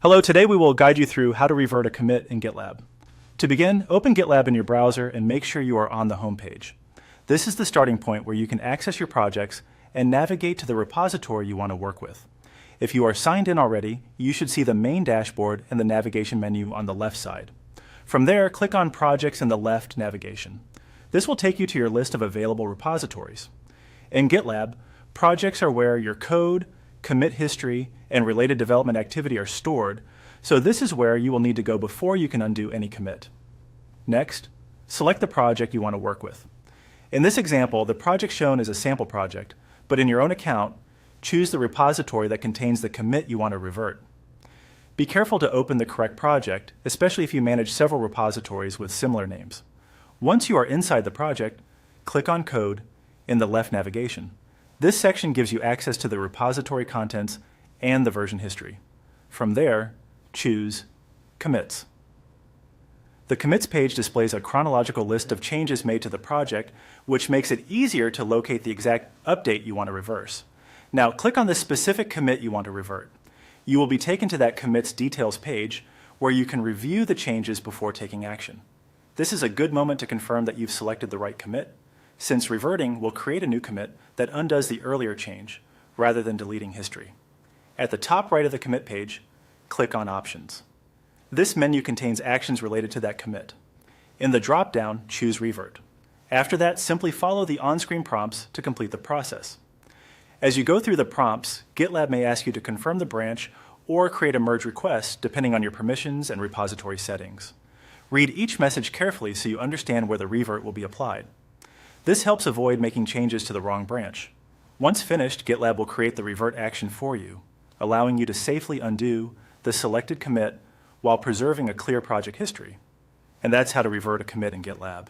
Hello, today we will guide you through how to revert a commit in GitLab. To begin, open GitLab in your browser and make sure you are on the home page. This is the starting point where you can access your projects and navigate to the repository you want to work with. If you are signed in already, you should see the main dashboard and the navigation menu on the left side. From there, click on Projects in the left navigation. This will take you to your list of available repositories. In GitLab, projects are where your code, commit history, and related development activity are stored, so this is where you will need to go before you can undo any commit. Next, select the project you want to work with. In this example, the project shown is a sample project, but in your own account, choose the repository that contains the commit you want to revert. Be careful to open the correct project, especially if you manage several repositories with similar names. Once you are inside the project, click on Code in the left navigation. This section gives you access to the repository contents and the version history. From there, choose Commits. The Commits page displays a chronological list of changes made to the project, which makes it easier to locate the exact update you want to reverse. Now, click on the specific commit you want to revert. You will be taken to that commit's details page, where you can review the changes before taking action. This is a good moment to confirm that you've selected the right commit, since reverting will create a new commit that undoes the earlier change, rather than deleting history. At the top right of the commit page, click on Options. This menu contains actions related to that commit. In the drop-down, choose Revert. After that, simply follow the on-screen prompts to complete the process. As you go through the prompts, GitLab may ask you to confirm the branch or create a merge request, depending on your permissions and repository settings. Read each message carefully so you understand where the revert will be applied. This helps avoid making changes to the wrong branch. Once finished, GitLab will create the revert action for you, allowing you to safely undo the selected commit while preserving a clear project history. And that's how to revert a commit in GitLab.